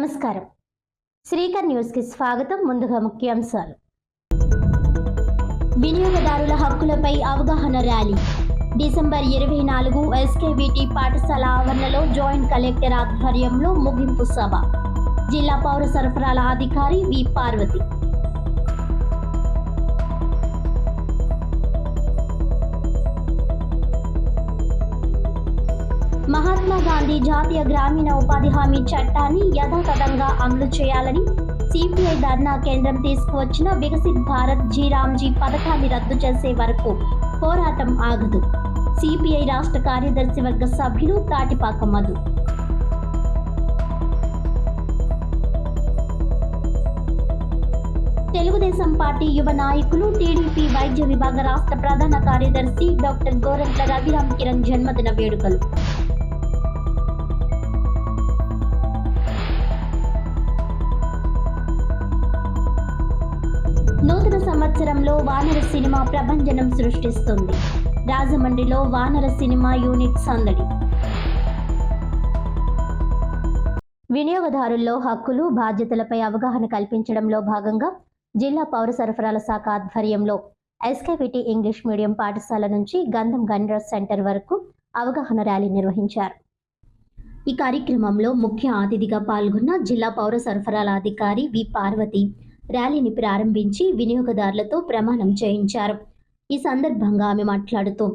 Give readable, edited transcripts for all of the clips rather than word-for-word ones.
నమస్కారం. శ్రీకర్ న్యూస్ కి స్వాగతం. ముందుగా ముఖ్యాంశాలు. వినియోగదారుల హక్కులపై అవగాహన ర్యాలీ డిసెంబర్ 24 ఎస్కేబీటీ పాఠశాల ఆవరణలో జాయింట్ కలెక్టర్ ఆధ్వర్యంలో ముగింపు సభ. జిల్లా పౌర సరఫరాల అధికారి వి పార్వతి. మహాత్మా గాంధీ జాతీయ గ్రామీణ ఉపాధి హామీ చట్టాన్ని యథాతథంగా అమలు చేయాలని సిపిఐ ధర్నా కేంద్రం తీసుకువచ్చిన వికసిత్ భారత్ జీరామ్జీ పథకాన్ని రద్దు చేసే వరకు పోరాటం ఆగదు. సిపిఐ రాష్ట్ర కార్యదర్శి వర్గ సభ్యులు తాటిపాక మధు. తెలుగుదేశం పార్టీ యువ నాయకులు టీడీపీ వైద్య విభాగ రాష్ట్ర ప్రధాన కార్యదర్శి డాక్టర్ గోరంట్ల రవిరామ్ కిరణ్ జన్మదిన వేడుకలు. నూతన సంవత్సరంలో వానర సినిమా ప్రభంజనం సృష్టిస్తుంది. రాజమండ్రిలో వానర సినిమా యూనిట్ సందడి. వినియోగదారుల్లో హక్కులు, బాధ్యతలపై అవగాహన కల్పించడంలో భాగంగా జిల్లా పౌర సరఫరాల శాఖ ఆధ్వర్యంలో ఎస్కేబీటీ ఇంగ్లీష్ మీడియం పాఠశాల నుంచి గంధం గన్రస్ సెంటర్ వరకు అవగాహన ర్యాలీ నిర్వహించారు. ఈ కార్యక్రమంలో ముఖ్య అతిథిగా పాల్గొన్న జిల్లా పౌర సరఫరాల అధికారి వి పార్వతి ర్యాలీని ప్రారంభించి వినియోగదారులతో ప్రమాణం చేయించారు. ఈ సందర్భంగా ఆమె మాట్లాడుతూ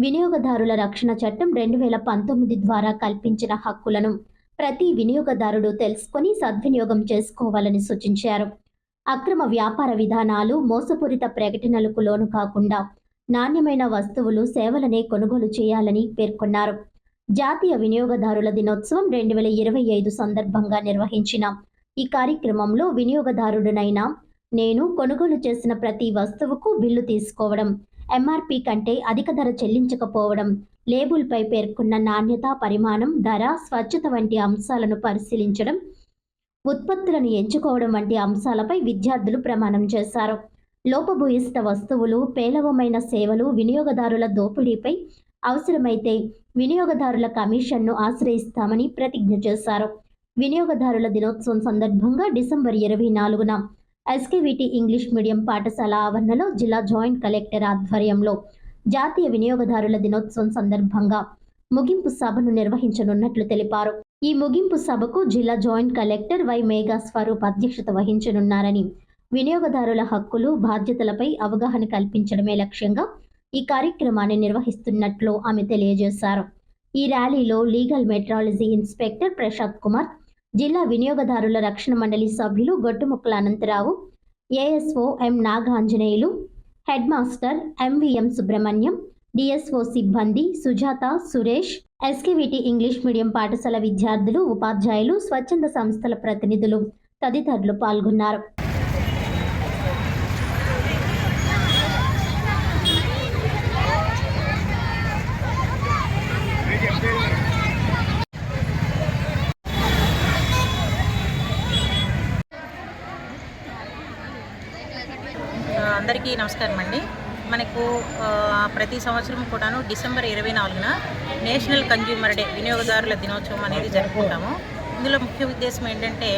వినియోగదారుల రక్షణ చట్టం 2019 ద్వారా కల్పించిన హక్కులను ప్రతి వినియోగదారుడు తెలుసుకొని సద్వినియోగం చేసుకోవాలని సూచించారు. అక్రమ వ్యాపార విధానాలు, మోసపూరిత ప్రకటనలకు లోను కాకుండా నాణ్యమైన వస్తువులు, సేవలనే కొనుగోలు చేయాలని పేర్కొన్నారు. జాతీయ వినియోగదారుల దినోత్సవం 2025 సందర్భంగా నిర్వహించిన ఈ కార్యక్రమంలో వినియోగదారుడునైనా నేను కొనుగోలు చేసిన ప్రతి వస్తువుకు బిల్లు తీసుకోవడం, ఎంఆర్పి కంటే అధిక ధర చెల్లించకపోవడం, లేబుల్పై పేర్కొన్న నాణ్యత, పరిమాణం, ధర, స్వచ్ఛత వంటి అంశాలను పరిశీలించడం, ఉత్పత్తులను ఎంచుకోవడం వంటి అంశాలపై విద్యార్థులు ప్రమాణం చేశారు. లోపభూయిష్ట వస్తువులు, పేలవమైన సేవలు, వినియోగదారుల దోపిడీపై అవసరమైతే వినియోగదారుల కమిషన్ను ఆశ్రయిస్తామని ప్రతిజ్ఞ చేశారు. వినియోగదారుల దినోత్సవం సందర్భంగా డిసెంబర్ 24న ఎస్కేబీటీ ఇంగ్లీష్ మీడియం పాఠశాల ఆవరణలో జిల్లా జాయింట్ కలెక్టర్ ఆధ్వర్యంలో జాతీయ వినియోగదారుల దినోత్సవం సందర్భంగా ముగింపు సభను నిర్వహించనున్నట్లు తెలిపారు. ఈ ముగింపు సభకు జిల్లా joint collector Y Megha Swaroop అధ్యక్షత వహించనున్నారని, వినియోగదారుల హక్కులు, బాధ్యతలపై అవగాహన కల్పించడమే లక్ష్యంగా ఈ కార్యక్రమాన్ని నిర్వహిస్తున్నట్లు ఆమె తెలియజేశారు. ఈ ర్యాలీలో legal metrology inspector Prashant Kumar, జిల్లా వినియోగదారుల రక్షణ మండలి సభ్యులు Gottumukkala Anantharao, ASO M Naganjaneyulu, head master MVM Subrahmanyam, DSO సిబ్బంది Sujatha, Suresh, SKBT English medium పాఠశాల విద్యార్థులు, ఉపాధ్యాయులు, స్వచ్ఛంద సంస్థల ప్రతినిధులు తదితరులు పాల్గొన్నారు. అందరికీ నమస్కారం అండి. మనకు ప్రతి సంవత్సరం కూడాను డిసెంబర్ 24న నేషనల్ కన్జ్యూమర్ డే, వినియోగదారుల దినోత్సవం అనేది జరుపుకుంటాము. ఇందులో ముఖ్య ఉద్దేశం ఏంటంటే,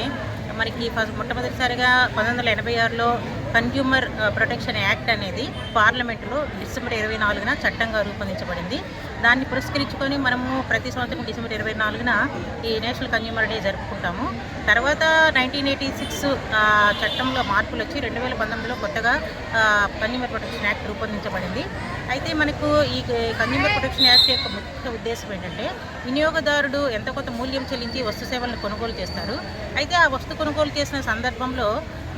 మనకి మొట్టమొదటిసారిగా 1986లో కన్జ్యూమర్ ప్రొటెక్షన్ యాక్ట్ అనేది పార్లమెంటులో డిసెంబర్ 24న చట్టంగా రూపొందించబడింది. దాన్ని పురస్కరించుకొని మనము ప్రతి సంవత్సరం డిసెంబర్ 24న ఈ నేషనల్ కన్జ్యూమర్ డే జరుపుకుంటాము. తర్వాత 1986 చట్టంలో మార్పులు వచ్చి 2019లో కొత్తగా కన్జ్యూమర్ ప్రొటెక్షన్ యాక్ట్ రూపొందించబడింది. అయితే మనకు ఈ కన్జ్యూమర్ ప్రొటెక్షన్ యాక్ట్ యొక్క ముఖ్య ఉద్దేశం ఏంటంటే, వినియోగదారుడు ఎంత కొంత మూల్యం చెల్లించి వస్తు సేవలను కొనుగోలు చేస్తారు. అయితే ఆ వస్తు కొనుగోలు చేసిన సందర్భంలో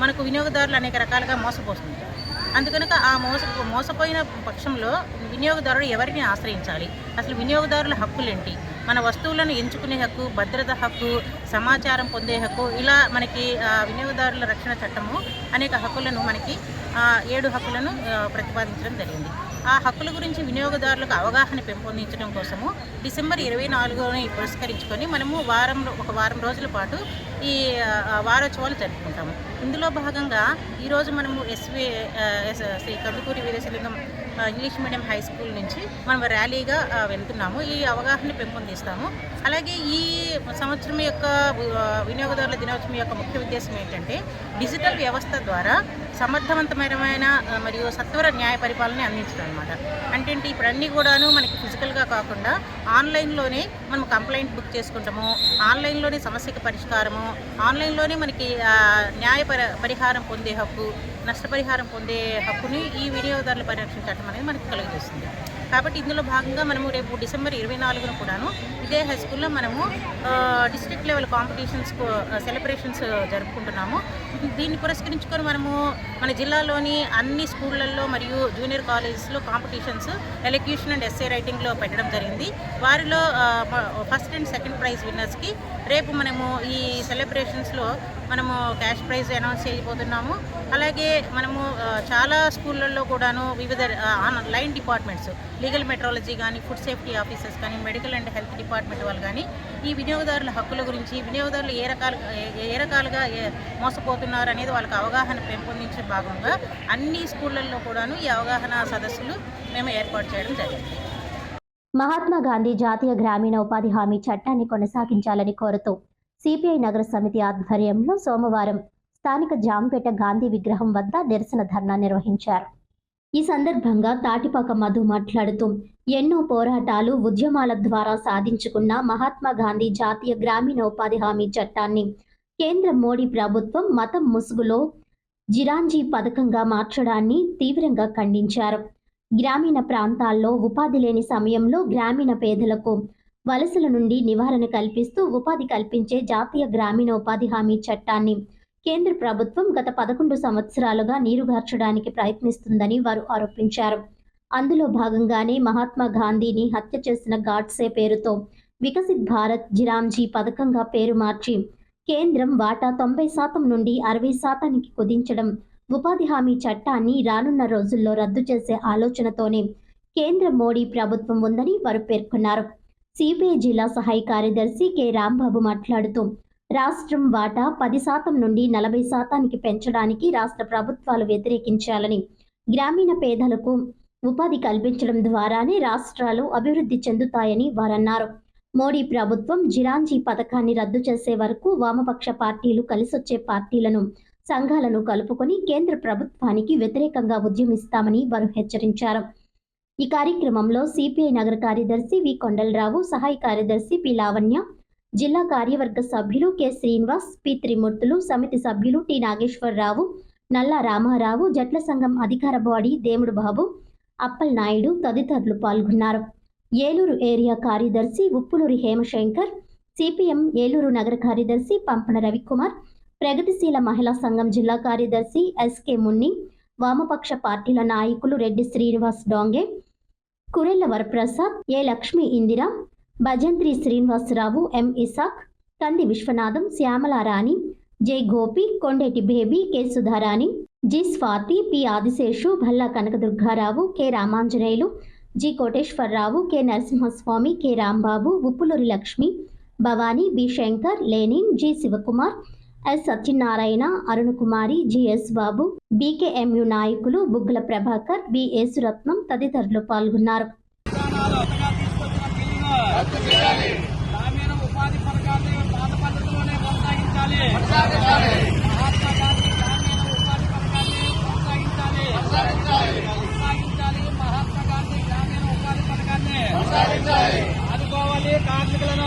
మనకు వినియోగదారులు అనేక రకాలుగా మోసపోతుంటారు. అందుకనుక ఆ మోసపోయిన పక్షంలో వినియోగదారుడు ఎవరిని ఆశ్రయించాలి, అసలు వినియోగదారుల హక్కులేంటి, మన వస్తువులను ఎంచుకునే హక్కు, భద్రత హక్కు, సమాచారం పొందే హక్కు, ఇలా మనకి వినియోగదారుల రక్షణ చట్టము అనేక హక్కులను మనకి 7 హక్కులను ప్రతిపాదించడం జరిగింది. ఆ హక్కుల గురించి వినియోగదారులకు అవగాహన పెంపొందించడం కోసము డిసెంబర్ 24ని పురస్కరించుకొని మనము ఒక వారం రోజుల పాటు ఈ వారోత్సవాలు జరుపుకుంటాము. ఇందులో భాగంగా ఈరోజు మనము Shri Kandukuri Veeresalingam English medium high school నుంచి మనం ర్యాలీగా వెళ్తున్నాము. ఈ అవగాహన పెంపొందిస్తాము. అలాగే ఈ సంవత్సరం యొక్క వినియోగదారుల దినోత్సవం యొక్క ముఖ్య ఉద్దేశం ఏంటంటే డిజిటల్ వ్యవస్థ ద్వారా సమర్థవంతమైన మరియు సత్వర న్యాయ పరిపాలన అందించడం అనమాట. అంటే ఇప్పుడు అన్నీ కూడాను మనకి ఫిజికల్గా కాకుండా ఆన్లైన్లోనే మనం కంప్లైంట్ బుక్ చేసుకుంటాము, ఆన్లైన్లోనే సమస్యకి పరిష్కారము, ఆన్లైన్లోనే మనకి న్యాయ పరిహారం పొందే హక్కు, నష్టపరిహారం పొందే హక్కుని ఈ వినియోగదారుల పరిరక్షణ చట్టం అనేది మనకి కలుగజేస్తుంది. కాబట్టి ఇందులో భాగంగా మనము రేపు డిసెంబర్ 24న కూడాను ఇదే హై స్కూల్లో మనము డిస్ట్రిక్ట్ లెవెల్ కాంపిటీషన్స్ సెలబ్రేషన్స్ జరుపుకుంటున్నాము. దీన్ని పురస్కరించుకొని మనము మన జిల్లాలోని అన్ని స్కూళ్ళల్లో మరియు జూనియర్ కాలేజెస్లో కాంపిటీషన్స్ ఎలక్యూషన్ అండ్ ఎస్సే రైటింగ్లో పెట్టడం జరిగింది. వారిలో ఫస్ట్ అండ్ సెకండ్ ప్రైజ్ విన్నర్స్కి రేపు మనము ఈ సెలబ్రేషన్స్లో మనము క్యాష్ ప్రైజ్ అనౌన్స్ చేయబోతున్నాము. అలాగే మనము చాలా స్కూళ్ళల్లో కూడాను వివిధ లైన్ డిపార్ట్మెంట్స్, లీగల్ మెట్రాలజీ కానీ, ఫుడ్ సేఫ్టీ ఆఫీసర్స్ కానీ, మెడికల్ అండ్ హెల్త్ డిపార్ట్మెంట్ వాళ్ళు కానీ ఈ వినియోగదారుల హక్కుల గురించి, వినియోగదారులు ఏ రకాలుగా మోసపోతున్నారు అనేది వాళ్ళకి అవగాహన పెంపొందించే భాగంగా అన్ని స్కూళ్ళల్లో కూడాను ఈ అవగాహన సదస్సులు మేము ఏర్పాటు చేయడం జరిగింది. మహాత్మా గాంధీ జాతీయ గ్రామీణ ఉపాధి హామీ చట్టాన్ని కొనసాగించాలని కోరుతూ సిపిఐ నగర సమితి ఆధ్వర్యంలో సోమవారం స్థానిక జాంపేట గాంధీ విగ్రహం వద్ద నిరసన ధర్నా నిర్వహించారు. ఈ సందర్భంగా తాటిపాక మధు మాట్లాడుతూ ఎన్నో పోరాటాలు, ఉద్యమాల ద్వారా సాధించుకున్న మహాత్మా గాంధీ జాతీయ గ్రామీణ ఉపాధి హామీ చట్టాన్ని కేంద్ర మోడీ ప్రభుత్వం మతం ముసుగులో జిరాంజీ పథకంగా మార్చడాన్ని తీవ్రంగా ఖండించారు. గ్రామీణ ప్రాంతాల్లో ఉపాధి లేని సమయంలో గ్రామీణ పేదలకు వలసల నుండి నివారణ కల్పిస్తూ ఉపాధి కల్పించే జాతీయ గ్రామీణ ఉపాధి హామీ చట్టాన్ని కేంద్ర ప్రభుత్వం గత 11 సంవత్సరాలుగా నీరుగార్చడానికి ప్రయత్నిస్తుందని వారు ఆరోపించారు. అందులో భాగంగానే మహాత్మా గాంధీని హత్య చేసిన గాడ్సే పేరుతో వికసిత్ భారత్ జిరాంజీ పథకంగా పేరు మార్చి కేంద్రం వాటా 90% నుండి 60%కి కుదించడం, ఉపాధి హామీ చట్టాన్ని రానున్న రోజుల్లో రద్దు చేసే ఆలోచనతోనే కేంద్ర మోడీ ప్రభుత్వం ఉందని వారు పేర్కొన్నారు. సిపిఐ జిల్లా సహాయ కార్యదర్శి కె రాంబాబు మాట్లాడుతూ రాష్ట్రం వాటా 10% నుండి 40%కి పెంచడానికి రాష్ట్ర ప్రభుత్వాలు వ్యతిరేకించాలని, గ్రామీణ పేదలకు ఉపాధి కల్పించడం ద్వారానే రాష్ట్రాలు అభివృద్ధి చెందుతాయని వారన్నారు. మోడీ ప్రభుత్వం జిరాంజీ పథకాన్ని రద్దు చేసే వరకు వామపక్ష పార్టీలు కలిసొచ్చే పార్టీలను, సంఘాలను కలుపుకొని కేంద్ర ప్రభుత్వానికి వ్యతిరేకంగా ఉద్యమిస్తామని వారు హెచ్చరించారు. ఈ కార్యక్రమంలో సిపిఐ నగర కార్యదర్శి వి కొండలరావు, సహాయ కార్యదర్శి పి లావణ్య, జిల్లా కార్యవర్గ సభ్యులు కె శ్రీనివాస్, పి త్రిమూర్తులు, సమితి సభ్యులు టి నాగేశ్వరరావు, నల్లా రామారావు, జట్ల సంఘం అధికార బాడీ దేముడు బాబు, అప్పల్ నాయుడు తదితరులు పాల్గొన్నారు. ఏలూరు ఏరియా కార్యదర్శి ఉప్పులూరి హేమశంకర్, సిపిఎం ఏలూరు నగర కార్యదర్శి పంపన రవికుమార్, ప్రగతిశీల మహిళా సంఘం జిల్లా కార్యదర్శి ఎస్కే మున్ని, వామపక్ష పార్టీల నాయకులు రెడ్డి శ్రీనివాస్ డోంగే, కురెళ్ల వరప్రసాద్, ఏ లక్ష్మీ ఇందిరా, భజంత్రి Srinivasarao, M Isaac, Kandi Viswanatham, Syamalarani, J Gopi, Kondeti Baby, K Sudharani, G Swathi, P Adiseshu, Bhalla Kanakadurgarao, K Ramanjaneyulu, G Koteswararao, K Narasimhaswamy, K Rambabu, Uppuluri Lakshmi, Bhavani, B Shankar, Lenin, G Sivakumar, S Satyanarayana, Arunakumari, GS Babu, BKMU నాయకులు బుగ్గల ప్రభాకర్, బి యేసురత్నం తదితరులు పాల్గొన్నారు. ఆదుకోవాలి కార్మికులను,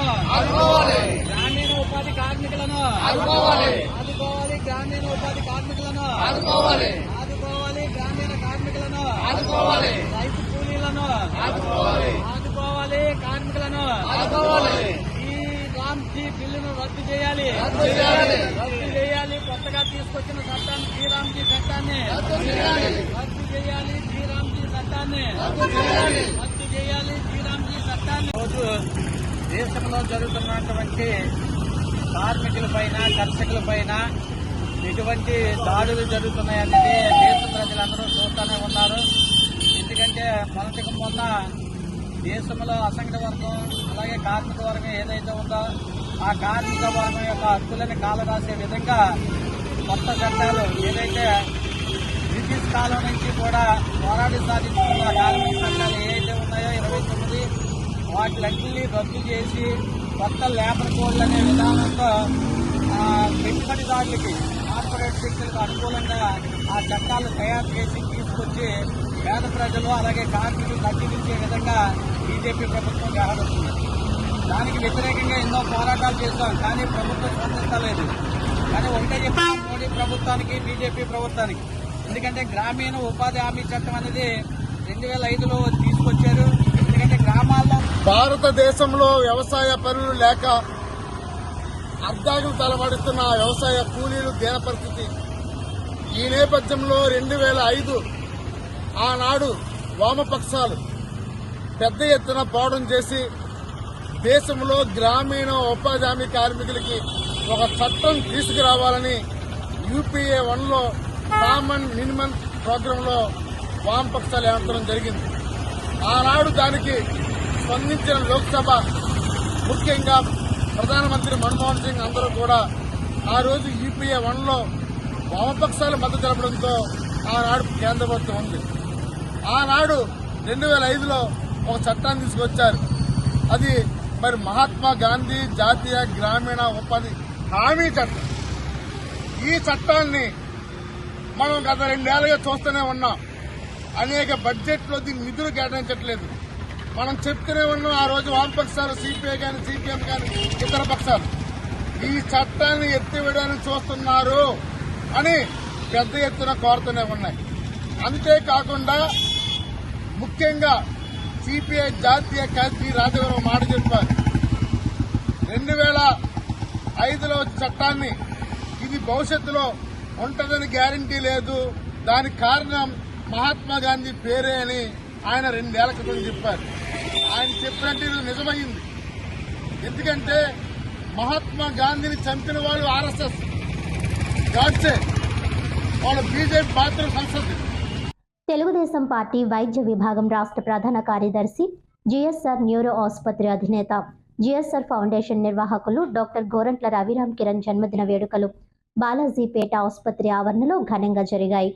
గ్రామీణ ఉపాధి కార్మికులను ఆదుకోవాలి, గ్రామీణ ఉపాధి కార్మికులను ఆదుకోవాలి, గ్రామీణ కార్మికులను ఆదుకోవాలి, రైతు కూలీలను ఆదుకోవాలి, కార్మికులను ఆదుకోవాలి. ఈ రామ్జీ బిల్లును రద్దు చేయాలి, కొత్తగా తీసుకొచ్చిన చట్టాన్ని శ్రీరామ్జీ చట్టాన్ని రద్దు చేయాలి, శ్రీరామ్జీ చట్టాన్ని రద్దు చేయాలి. రోజు దేశంలో జరుగుతున్నటువంటి కార్మికులపైన, కర్షకులపైన ఎటువంటి దాడులు జరుగుతున్నాయనేది దేశ ప్రజలందరూ చూస్తూనే ఉన్నారు. ఎందుకంటే మొన్నటికి మొన్న దేశంలో అసంఘటిత వర్గం అలాగే కార్మిక వర్గం ఏదైతే ఉందో ఆ కార్మిక వర్గం యొక్క హక్కులని కాలరాసే విధంగా కొత్త చట్టాలు ఏదైతే బ్రిటిష్ కాలం నుంచి కూడా పోరాడి సాధించుకున్న కార్మిక చట్టాలు ఏవైతే ఉన్నాయో 29 వాటిలన్నింటినీ రద్దు చేసి కొత్త లేబర్ కోడ్లు అనే విధానంతో పెట్టుబడిదారులకి కార్పొరేట్ శక్తులకు అనుకూలంగా ఆ చట్టాలు తయారు చేసి తీసుకొచ్చి పేద ప్రజలు అలాగే కార్మికులు తగ్గించే విధంగా బీజేపీ ప్రభుత్వం వ్యవహరిస్తుంది. దానికి వ్యతిరేకంగా ఎన్నో పోరాటాలు చేస్తాం, కానీ ప్రభుత్వం స్పందించలేదు. కానీ ఒకటే చెప్తాం మోడీ ప్రభుత్వానికి, బీజేపీ ప్రభుత్వానికి, ఎందుకంటే గ్రామీణ ఉపాధి హామీ చట్టం అనేది 2005లో తీసుకొచ్చారు. ఎందుకంటే గ్రామాల్లో భారతదేశంలో వ్యవసాయ పనులు లేక అర్ధాకులు తలబడుతున్న వ్యవసాయ కూలీలు దీన పరిస్థితి. ఈ నేపథ్యంలో 2005 ఆనాడు వామపక్షాలు పెద్ద ఎత్తున పోవడం చేసి దేశంలో గ్రామీణ ఉపాధి హామీ కార్మికులకి ఒక చట్టం తీసుకురావాలని యూపీఏ 1లో కామన్ మినిమం ప్రోగ్రాంలో వామపక్షాలు ఏర్పడడం జరిగింది. ఆనాడు దానికి స్పందించిన లోక్సభ, ముఖ్యంగా ప్రధానమంత్రి మన్మోహన్ సింగ్ అందరూ కూడా ఆ రోజు యూపీఏ 1లో వామపక్షాలు మద్దతు తెలపడంతో ఆనాడు కేంద్ర ప్రభుత్వం ఉంది. ఆనాడు 2005లో ఒక చట్టాన్ని తీసుకొచ్చారు. అది మరి మహాత్మా గాంధీ జాతీయ గ్రామీణ ఉపాధి హామీ చట్టం. ఈ చట్టాన్ని మనం గత 2 ఏళ్లుగా చూస్తూనే ఉన్నాం. అనేక బడ్జెట్లో దీన్ని నిధులు కేటాయించట్లేదు. మనం చెప్తూనే ఉన్నాం. ఆ రోజు వామపక్షాలు, సిపిఐ కానీ, సిపిఎం కానీ, ఇతర పక్షాలు ఈ చట్టాన్ని ఎత్తివేయడానికి చూస్తున్నారు అని పెద్ద ఎత్తున కోరుతూనే ఉన్నాయి. అంతేకాకుండా ముఖ్యంగా సిపిఐ జాతీయ కార్యదర్శి రాజగౌరవ మాట చెప్పారు. 2005లో చట్టాన్ని ఇది భవిష్యత్తులో ఉంటుందని గ్యారంటీ లేదు, దానికి కారణం మహాత్మా గాంధీ పేరే అని ఆయన 2 ఏళ్ల క్రితం చెప్పారు. ఆయన చెప్పినట్టు ఇది నిజమైంది. ఎందుకంటే మహాత్మా గాంధీని చంపిన వాళ్ళు ఆర్ఎస్ఎస్, గాడ్సే, వాళ్ళ బీజేపీ పాత్ర సంసద్. తెలుగుదేశం పార్టీ వైద్య విభాగం రాష్ట్ర ప్రధాన కార్యదర్శి, జిఎస్ఆర్ న్యూరో ఆసుపత్రి అధినేత, జిఎస్ఆర్ ఫౌండేషన్ నిర్వాహకులు డాక్టర్ గోరంట్ల రవిరామ్ కిరణ్ జన్మదిన వేడుకలు బాలాజీపేట ఆసుపత్రి ఆవరణలో ఘనంగా జరిగాయి.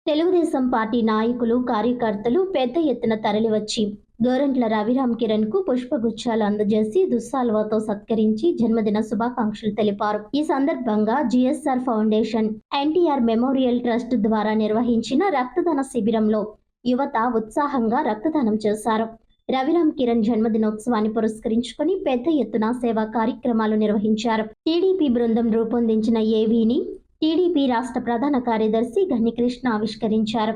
తెలుగుదేశం పార్టీ నాయకులు, కార్యకర్తలు పెద్ద ఎత్తున తరలివచ్చి గోరంట్ల రవిరామ్ కిరణ్ కు పుష్పగుచ్చాలు అందజేసి దుస్సాల్వాతో సత్కరించి జన్మదిన శుభాకాంక్షలు తెలిపారు. ఈ సందర్భంగా GSR foundation NTR memorial trust ద్వారా నిర్వహించిన రక్తదాన శిబిరంలో యువత ఉత్సాహంగా రక్తదానం చేశారు. రవిరామ్ కిరణ్ జన్మదినోత్సవాన్ని పురస్కరించుకుని పెద్ద ఎత్తున సేవా కార్యక్రమాలు నిర్వహించారు. టీడీపీ బృందం రూపొందించిన ఏవీని టీడీపీ రాష్ట్ర ప్రధాన కార్యదర్శి గన్నికృష్ణ ఆవిష్కరించారు.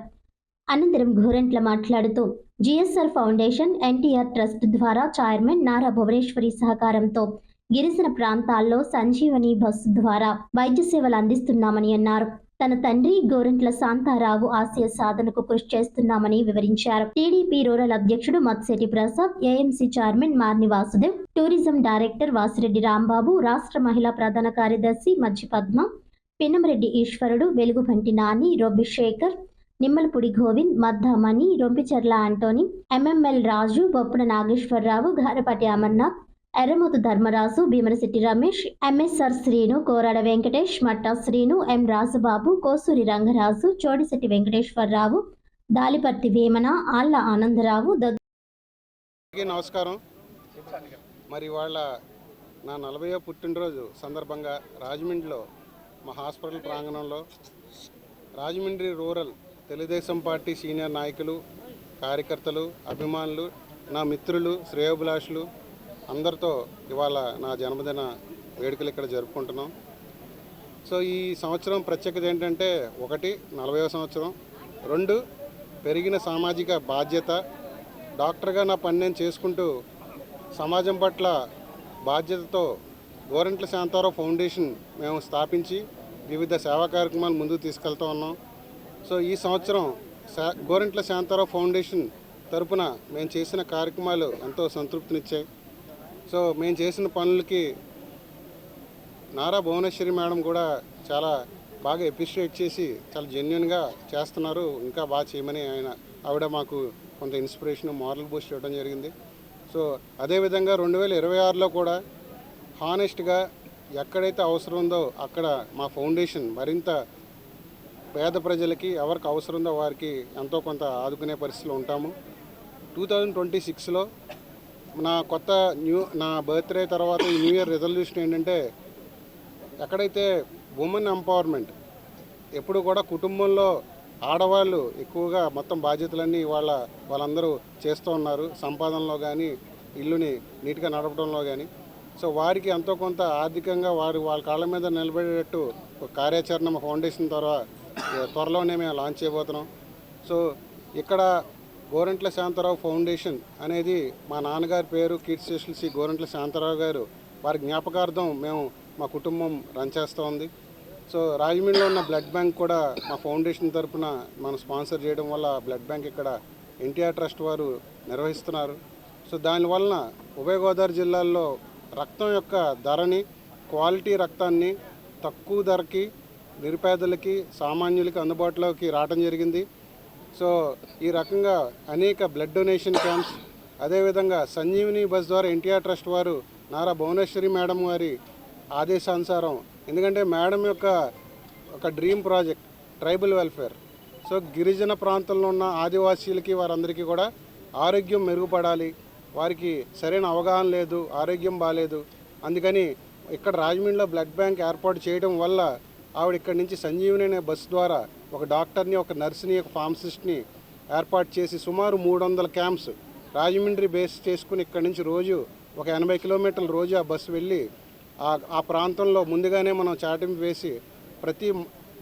అనంతరం గోరంట్ల మాట్లాడుతూ జిఎస్ఆర్ ఫౌండేషన్ ఎన్టీఆర్ ట్రస్ట్ ద్వారా చైర్మన్ నారా భువనేశ్వరి సహకారంతో గిరిజన ప్రాంతాల్లో సంజీవని బస్సు ద్వారా వైద్య సేవలు అందిస్తున్నామని అన్నారు. తన తండ్రి గోరంట్ల శాంతారావు ఆశయ సాధనకు కృషి చేస్తున్నామని వివరించారు. టీడీపీ రూరల్ అధ్యక్షుడు Matseti Prasad, AMC chairman Marni Vasudev, tourism director Vasireddy Rambabu, రాష్ట్ర మహిళా ప్రధాన కార్యదర్శి Majji Padma, Pinnamareddy Eswarudu, Velugubanti Nani, Robbi Sekhar, Nimmalapudi Govind, Maddamani, Rompicherla Antony, MML Raju, Boppuna Nageswararao, Garapati Amarnath, Erramothu Dharmaraju, Bheemarasetti Ramesh, MSR Srinu, Korada Venkatesh, Matta Srinu, M Rajubabu, Kosuri Rangaraju, Chodisetti Venkateswararao, Daliparthi Vemana, Alla Anandarao. నమస్కారం. మరి వాళ్ళ నా 40వ పుట్టినరోజు సందర్భంగా రాజమండ్రిలో మా హాస్పిటల్ ప్రాంగణంలో Rajahmundry rural Telugu Desam party senior నాయకులు, కార్యకర్తలు, అభిమానులు, నా మిత్రులు, శ్రేయోభిలాషులు అందరితో ఇవాళ నా జన్మదిన వేడుకలు ఇక్కడ జరుపుకుంటున్నాం. సో ఈ సంవత్సరం ప్రత్యేకత ఏంటంటే 1 40వ సంవత్సరం, 2 పెరిగిన సామాజిక బాధ్యత. డాక్టర్గా నా పని నేను చేసుకుంటూ సమాజం పట్ల బాధ్యతతో గోరంట్ల శాంతారావు ఫౌండేషన్ మేము స్థాపించి వివిధ సేవా కార్యక్రమాలు ముందుకు తీసుకెళ్తూ ఉన్నాం. సో ఈ సంవత్సరం గోరంట్ల శాంతారావు ఫౌండేషన్ తరపున మేము చేసిన కార్యక్రమాలు ఎంతో సంతృప్తినిచ్చాయి. సో మేము చేసిన పనులకి నారా భువనేశ్వరి మేడం కూడా చాలా బాగా అప్రిషియేట్ చేసి చాలా జెన్యున్గా చేస్తున్నారు, ఇంకా బాగా చేయమని ఆవిడ మాకు కొంత ఇన్స్పిరేషన్, మారల్ బూస్ట్ ఇవ్వడం జరిగింది. సో అదేవిధంగా 2026లో కూడా హానెస్ట్గా ఎక్కడైతే అవసరం ఉందో అక్కడ మా ఫౌండేషన్ మరింత పేద ప్రజలకి ఎవరికి అవసరం ఉందో వారికి ఎంతో కొంత ఆదుకునే పరిస్థితిలో ఉంటాము. 2026లో నా బర్త్డే తర్వాత ఈ న్యూ ఇయర్ రెజల్యూషన్ ఏంటంటే, ఎక్కడైతే ఉమెన్ ఎంపవర్మెంట్ ఎప్పుడు కూడా కుటుంబంలో ఆడవాళ్ళు ఎక్కువగా మొత్తం బాధ్యతలన్నీ వాళ్ళందరూ చేస్తూ ఉన్నారు, సంపాదనలో కానీ ఇల్లుని నీట్గా నడపడంలో కానీ. సో వారికి ఎంతో కొంత ఆర్థికంగా వాళ్ళ కాళ్ళ మీద నిలబడేటట్టు ఒక కార్యాచరణ మా ఫౌండేషన్ ద్వారా త్వరలోనే మేము లాంచ్ చేయబోతున్నాం. సో ఇక్కడ గోరంట్ల శాంతారావు ఫౌండేషన్ అనేది మా నాన్నగారి పేరు కీర్తి శేషులు శ్రీ గోరంట్ల శాంతారావు గారు, వారి జ్ఞాపకార్థం మేము మా కుటుంబం రన్ చేస్తూ ఉంది. సో రాజమండ్రిలో ఉన్న బ్లడ్ బ్యాంక్ కూడా మా ఫౌండేషన్ తరఫున మనం స్పాన్సర్ చేయడం వల్ల బ్లడ్ బ్యాంక్ ఇక్కడ ఎన్టీఆర్ ట్రస్ట్ వారు నిర్వహిస్తున్నారు. సో దానివలన ఉభయ గోదావరి జిల్లాల్లో రక్తం యొక్క ధరని, క్వాలిటీ రక్తాన్ని తక్కువ ధరకి నిరుపేదలకి సామాన్యులకి అందుబాటులోకి రావడం జరిగింది. సో ఈ రకంగా అనేక బ్లడ్ డొనేషన్ క్యాంప్స్, అదేవిధంగా సంజీవిని బస్ ద్వారా ఎన్టీఆర్ ట్రస్ట్ వారు నారా భువనేశ్వరి మేడం వారి ఆదేశానుసారం, ఎందుకంటే మేడం యొక్క ఒక dream project tribal welfare. So గిరిజన ప్రాంతంలో ఉన్న ఆదివాసీలకి వారందరికీ కూడా ఆరోగ్యం మెరుగుపడాలి, వారికి సరైన అవగాహన లేదు, ఆరోగ్యం బాగాలేదు. అందుకని ఇక్కడ రాజమండ్రిలో బ్లడ్ బ్యాంక్ ఏర్పాటు చేయడం వల్ల ఆవిడ ఇక్కడి నుంచి సంజీవిని అనే బస్సు ద్వారా ఒక డాక్టర్ని, ఒక నర్సుని, ఒక ఫార్మసిస్ట్ని ఏర్పాటు చేసి సుమారు 300 క్యాంప్స్ రాజమండ్రి బేస్ చేసుకుని ఇక్కడి నుంచి రోజు ఒక 80 కిలోమీటర్ల రోజు ఆ బస్సు వెళ్ళి ఆ ప్రాంతంలో ముందుగానే మనం చాటింపు వేసి ప్రతి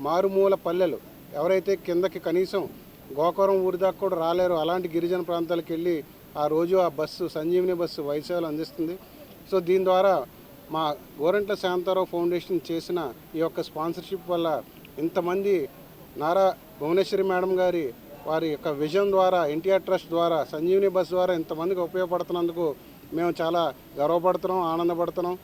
మారుమూల పల్లెలు ఎవరైతే కిందకి కనీసం గోకవరం ఊరి దాకా కూడా రాలేరు అలాంటి గిరిజన ప్రాంతాలకు వెళ్ళి ఆ రోజు ఆ బస్సు సంజీవిని బస్సు వైసేవలు అందిస్తుంది. సో దీని ద్వారా మా గోరంట్ల శాంతారావు ఫౌండేషన్ చేసిన ఈ యొక్క స్పాన్సర్షిప్ వల్ల ఇంతమంది నారా భువనేశ్వరి మేడం గారి వారి యొక్క విజన్ ద్వారా ఎన్టీఆర్ ట్రస్ట్ ద్వారా సంజీవిని బస్ ద్వారా ఇంతమందికి ఉపయోగపడుతున్నందుకు మేము చాలా గర్వపడుతున్నాం, ఆనందపడుతున్నాం.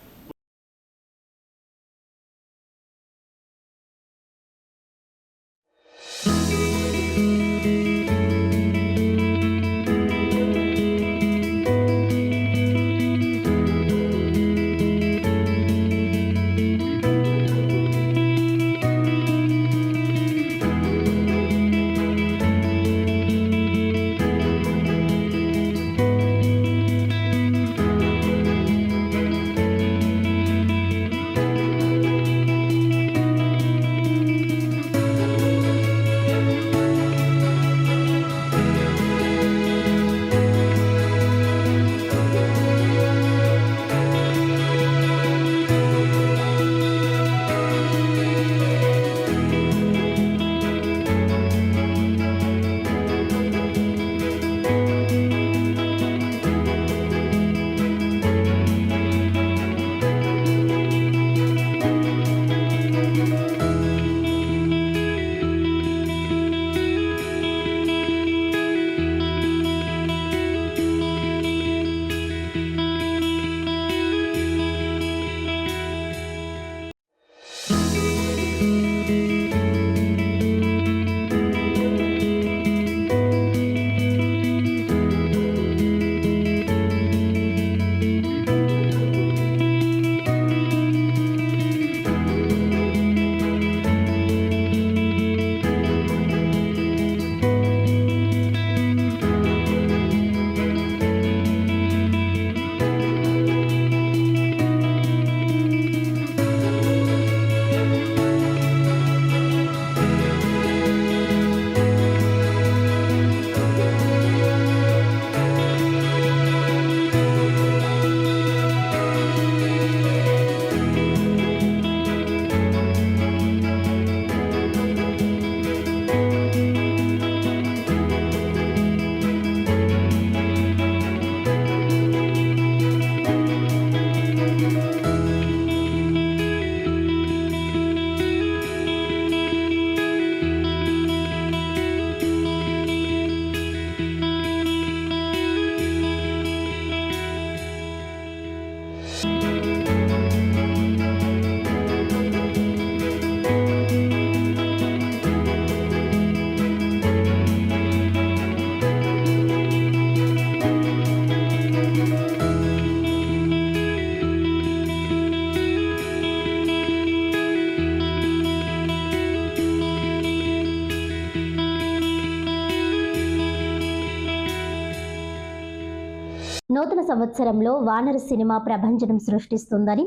నూతన సంవత్సరంలో వానర సినిమా ప్రభంజనం సృష్టిస్తుందని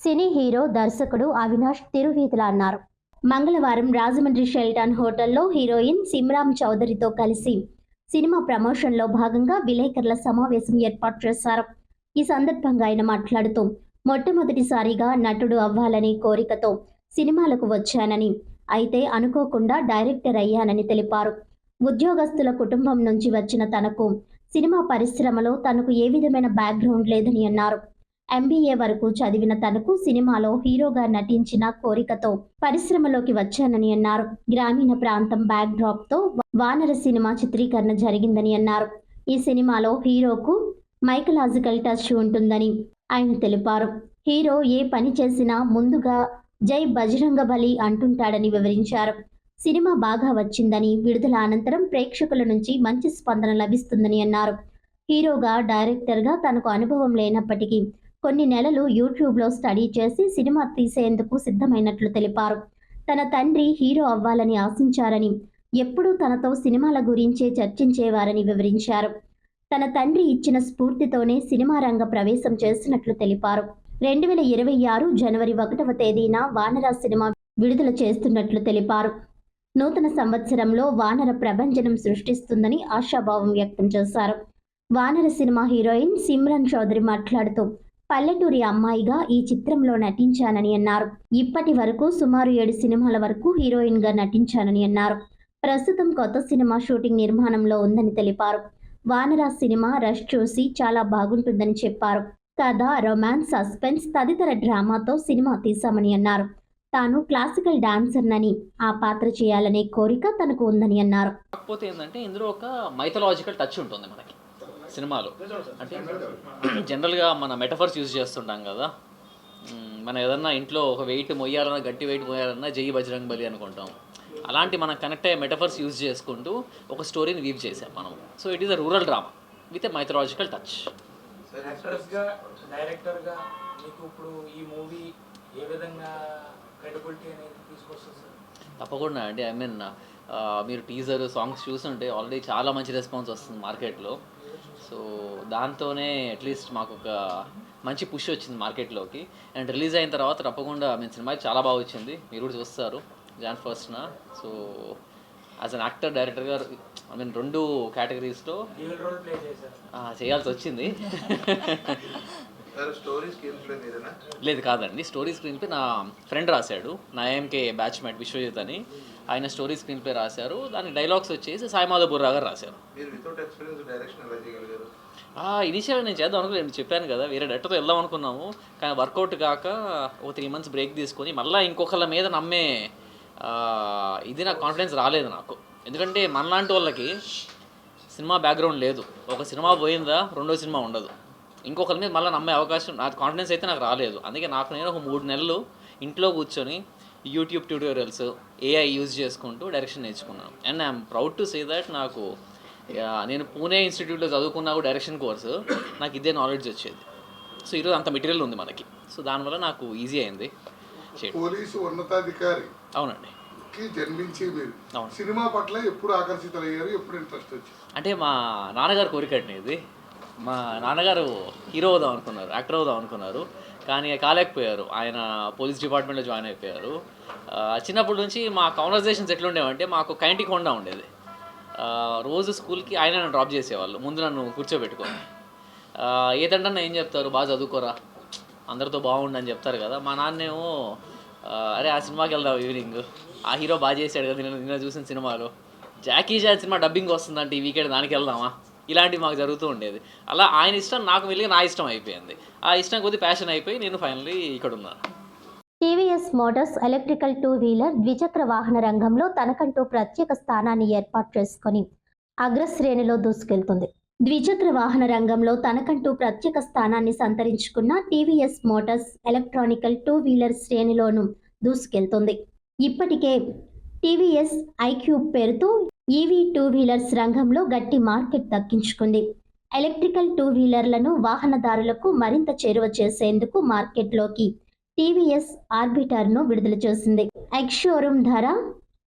సినీ హీరో దర్శకుడు అవినాష్ తిరువీధుల అన్నారు. మంగళవారం రాజమండ్రి షెల్టన్ హోటల్లో హీరోయిన్ సిమ్రాన్ చౌదరితో కలిసి సినిమా ప్రమోషన్లో భాగంగా విలేకరుల సమావేశం ఏర్పాటు చేశారు. ఈ సందర్భంగా ఆయన మాట్లాడుతూ మొట్టమొదటిసారిగా నటుడు అవ్వాలనే కోరికతో సినిమాలకు వచ్చానని, అయితే అనుకోకుండా డైరెక్టర్ అయ్యానని తెలిపారు. ఉద్యోగస్తుల కుటుంబం నుంచి వచ్చిన తనకు సినిమా పరిశ్రమలో తనకు ఏ విధమైన బ్యాక్గ్రౌండ్ లేదని అన్నారు. MBA వరకు చదివిన తనకు సినిమాలో హీరోగా నటించిన కోరికతో పరిశ్రమలోకి వచ్చానని అన్నారు. గ్రామీణ ప్రాంతం బ్యాక్డ్రాప్తో వానర సినిమా చిత్రీకరణ జరిగిందని అన్నారు. ఈ సినిమాలో హీరోకు మైకలాజికల్ టచ్ ఉంటుందని ఆయన తెలిపారు. హీరో ఏ పని చేసినా ముందుగా జై బజరంగబలి అంటుంటాడని వివరించారు. సినిమా బాగా వచ్చిందని, విడుదల అనంతరం ప్రేక్షకుల నుంచి మంచి స్పందన లభిస్తుందని అన్నారు. హీరోగా, డైరెక్టర్గా తనకు అనుభవం లేనప్పటికీ కొన్ని నెలలు యూట్యూబ్లో స్టడీ చేసి సినిమా తీసేందుకు సిద్ధమైనట్లు తెలిపారు. తన తండ్రి హీరో అవ్వాలని ఆశించారని, ఎప్పుడూ తనతో సినిమాల గురించే చర్చించేవారని వివరించారు. తన తండ్రి ఇచ్చిన స్ఫూర్తితోనే సినిమా రంగ ప్రవేశం చేసినట్లు తెలిపారు. 2026 జనవరి 1వ తేదీన వానర సినిమా విడుదల చేస్తున్నట్లు తెలిపారు. నూతన సంవత్సరంలో వానర ప్రభంజనం సృష్టిస్తుందని ఆశాభావం వ్యక్తం చేశారు. వానర సినిమా హీరోయిన్ సిమ్రాన్ చౌదరి మాట్లాడుతూ పల్లెటూరి అమ్మాయిగా ఈ చిత్రంలో నటించానని అన్నారు. ఇప్పటి వరకు సుమారు 7 సినిమాల వరకు హీరోయిన్గా నటించానని అన్నారు. ప్రస్తుతం కొత్త సినిమా షూటింగ్ నిర్మాణంలో ఉందని తెలిపారు. వానర సినిమా రష్ చూసి చాలా బాగుంటుందని చెప్పారు. కథ, రొమాన్స్, సస్పెన్స్ తదితర డ్రామాతో సినిమా తీశామని అన్నారు. తాను క్లాసికల్ డాన్సర్నని, ఆ పాత్ర చేయాలనే కోరిక తనకు ఉందని అన్నారు. కాకపోతే ఏంటంటే ఇందులో ఒక మైథలాజికల్ టచ్ ఉంటుంది మనకి సినిమాలో. అంటే జనరల్గా మన మెటఫర్స్ యూజ్ చేస్తుంటాం కదా. మనం ఏదన్నా ఇంట్లో ఒక వెయిట్ మొయ్యాలన్నా, గట్టి వెయిట్ మొయ్యాలన్నా జై బజరంగ్ బలి అనుకుంటాం. అలాంటి మనం కనెక్ట్ అయ్యే మెటఫర్స్ యూజ్ చేసుకుంటూ ఒక స్టోరీని వీవ్ చేసాం మనం. So it is a rural drama with a mythological touch. యాక్టర్స్గా, డైరెక్టర్గా మీకు ఇప్పుడు ఈ మూవీ ఏ విధంగా క్రెడిబిలిటీ అనేది తీసుకొస్తుంది సార్? తప్పకుండా అండి. ఐ మీన్ మీరు టీజర్, సాంగ్స్ చూస్తుంటే ఆల్రెడీ చాలా మంచి రెస్పాన్స్ వస్తుంది మార్కెట్లో. సో దాంతోనే అట్లీస్ట్ మాకు ఒక మంచి పుష్ వచ్చింది మార్కెట్లోకి. అండ్ రిలీజ్ అయిన తర్వాత తప్పకుండా సినిమా చాలా బాగా వచ్చింది. మీరు కూడా చూస్తారు Jan 1st. So as an actor, డైరెక్టర్గా రెండు కేటగిరీస్లో చేయాల్సి వచ్చింది. లేదు కాదండి, స్టోరీ స్క్రీన్ ప్లే నా ఫ్రెండ్ రాశాడు. నా AMK బ్యాచ్మేట్ విశ్వజిత్ అని, ఆయన స్టోరీ స్క్రీన్ ప్లే రాశారు. దానికి డైలాగ్స్ వచ్చేసి సాయి మాధవ్ బుర్రా గారు రాశారు. ఇనిషియల్ నేను చేద్దాం అనుకోలేదు, చెప్పాను కదా, వేరే డైరెక్టర్తో వెళ్దాం అనుకున్నాము. కానీ వర్కౌట్ కాక ఒక 3 months బ్రేక్ తీసుకొని మళ్ళీ ఇంకొకళ్ళ మీద నమ్మే ఇది నాకు కాన్ఫిడెన్స్ రాలేదు నాకు. ఎందుకంటే మనలాంటి వాళ్ళకి సినిమా బ్యాక్గ్రౌండ్ లేదు. ఒక సినిమా పోయిందా రెండో సినిమా ఉండదు. ఇంకొకరి మీద మళ్ళీ నమ్మే అవకాశం, నాకు కాన్ఫిడెన్స్ అయితే నాకు రాలేదు. అందుకే నేను ఒక 3 నెలలు ఇంట్లో కూర్చొని యూట్యూబ్ ట్యూటోరియల్స్, AI యూజ్ చేసుకుంటూ డైరెక్షన్ నేర్చుకున్నాను. And I'm proud to say that నేను పూణే ఇన్స్టిట్యూట్లో చదువుకున్నా కూడా డైరెక్షన్ కోర్సు, నాకు ఇదే నాలెడ్జ్ వచ్చేది. సో ఈరోజు అంత మెటీరియల్ ఉంది మనకి. సో దానివల్ల నాకు ఈజీ అయింది. పోలీసు ఉన్నతాధికారి అవునండి జన్మించి మీరు సినిమా పట్ల ఎప్పుడు ఆకర్షితులయ్యారు, ఎప్పుడు ఇంట్రెస్ట్ వచ్చింది? అంటే మా నాన్నగారు కోరికట్ని ఇది. మా నాన్నగారు హీరో అవుదాం అనుకున్నారు, యాక్టర్ అవుదాం అనుకున్నారు, కానీ కాలేకపోయారు. ఆయన పోలీస్ డిపార్ట్మెంట్లో జాయిన్ అయిపోయారు. చిన్నప్పటి నుంచి మా కాన్వర్జేషన్స్ ఎట్లుండేవంటే, మాకు కైంటికి హోండా ఉండేది. రోజు స్కూల్కి ఆయన నన్ను డ్రాప్ చేసేవాళ్ళు, ముందు నన్ను కూర్చోబెట్టుకొని. ఏదంటే ఏం చెప్తారు, బాగా చదువుకోరా, అందరితో బాగుండని చెప్తారు కదా. మా నాన్నేమో అరే ఆ సినిమాకి వెళ్దాం ఈవినింగ్, ఆ హీరో బాగా చేశాడు కదా నిన్న చూసిన సినిమాలో, జాకీ చాన్ సినిమా డబ్బింగ్ వస్తుందంటే ఈ వీకెండ్ దానికి వెళ్దామా, ఇలాంటివి మాకు జరుగుతూ ఉండేది. అలా ఆయన ఇష్టం నాకు వెళ్ళి నా ఇష్టం అయిపోయింది. ఆ ఇష్టం కొద్ది ప్యాషన్ అయిపోయి నేను ఫైనల్లీ ఇక్కడ ఉన్నాను. టీవీఎస్ మోటార్స్ ఎలక్ట్రికల్ 2-వీలర్ ద్విచక్ర వాహన రంగంలో తనకంటూ ప్రత్యేక స్థానాన్ని ఏర్పాటు చేసుకుని అగ్రశ్రేణిలో దూసుకెళ్తుంది. ద్విచక్ర వాహన రంగంలో తనకంటూ ప్రత్యేక స్థానాన్ని సంతరించుకున్న టీవీఎస్ మోటార్స్ ఎలక్ట్రానికల్ 2-వీలర్ శ్రేణిలోనూ దూసుకెళ్తుంది. ఇప్పటికే టీవీఎస్ ఐక్యూబ్ పేరుతో ఈవీ 2-వీలర్స్ రంగంలో గట్టి మార్కెట్ దక్కించుకుంది. ఎలక్ట్రికల్ 2-వీలర్లను వాహనదారులకు మరింత చేరువ చేసేందుకు మార్కెట్లోకి టీవీఎస్ ఆర్బిటర్ను విడుదల చేసింది. ఎక్స్ షోరూమ్ ధర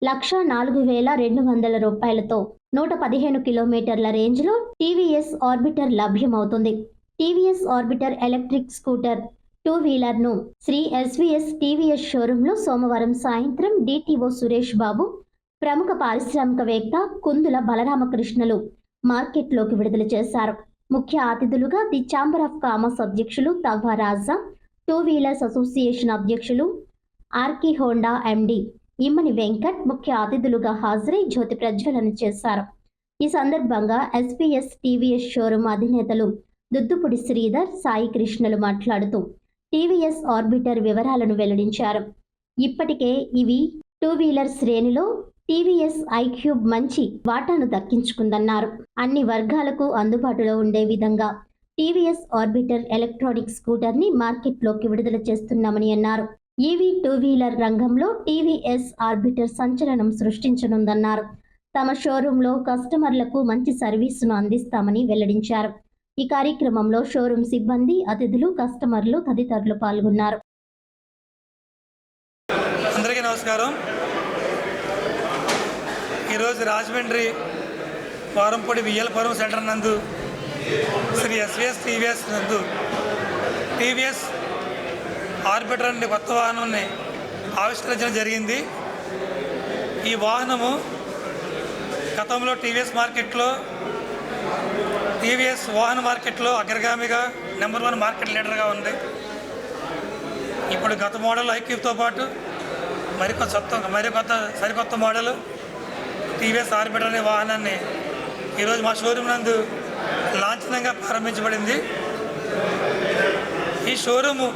1,04,200 రూపాయలతో 115 కిలోమీటర్ల రేంజ్లో టీవీఎస్ ఆర్బిటర్ లభ్యమవుతుంది. టీవీఎస్ ఆర్బిటర్ ఎలక్ట్రిక్ స్కూటర్ 2-వీలర్ను శ్రీ ఎస్వీఎస్ టీవీఎస్ షోరూంలో సోమవారం సాయంత్రం డిటిఓ సురేష్ బాబు, ప్రముఖ పారిశ్రామికవేత్త కుందుల బలరామకృష్ణలు మార్కెట్లోకి విడుదల చేశారు. ముఖ్య అతిథులుగా ది ఛాంబర్ ఆఫ్ కామర్స్ అధ్యక్షులు తవ్వ రాజా, 2-వీలర్స్ అసోసియేషన్ అధ్యక్షులు ఆర్కి హోండా ఎండి ఇమ్మని వెంకట్ ముఖ్య అతిథులుగా హాజరై జ్యోతి ప్రజ్వలన చేశారు. ఈ సందర్భంగా ఎస్పీఎస్ టీవీఎస్ షోరూం అధినేతలు దుద్దుపుడి శ్రీధర్, సాయి కృష్ణలు మాట్లాడుతూ టీవీఎస్ ఆర్బిటర్ వివరాలను వెల్లడించారు. ఇప్పటికే ఇవి 2-వీలర్ శ్రేణిలో టీవీఎస్ ఐక్యూబ్ మంచి వాటాను దక్కించుకుందన్నారు. అన్ని వర్గాలకు అందుబాటులో ఉండే విధంగా టీవీఎస్ ఆర్బిటర్ ఎలక్ట్రానిక్ స్కూటర్ని మార్కెట్లోకి విడుదల చేస్తున్నామని అన్నారు. ఈవీ 2-వీలర్ రంగంలో టీవీఎస్ ఆర్బిటర్ సంచలనం సృష్టించనుందన్నారు. తమ షోరూంలో కస్టమర్లకు మంచి సర్వీసును అందిస్తామని వెల్లడించారు. ఈ కార్యక్రమంలో షోరూం సిబ్బంది, అతిథులు, కస్టమర్లు తదితరులు పాల్గొన్నారు. అందరికీ నమస్కారం. ఈరోజు రాజమండ్రి వారంపూడి విఎల్పురం సెంటర్ నందు శ్రీ ఎస్వీఎస్ టీవీఎస్ నందు టీవీఎస్ ఆర్బిటర్ అనే కొత్త వాహనాన్ని ఆవిష్కరించడం జరిగింది. ఈ వాహనము గతంలో టీవీఎస్ వాహన మార్కెట్లో అగ్రగామిగా నెంబర్ 1 మార్కెట్ లీడర్గా ఉంది. ఇప్పుడు గత మోడల్ ఐక్యూబ్తో పాటు సరికొత్త మోడల్ టీవీఎస్ ఆర్బిటర్ అనే వాహనాన్ని ఈరోజు మా షోరూమ్ నందు లాంఛనంగా ప్రారంభించబడింది. ఈ షోరూము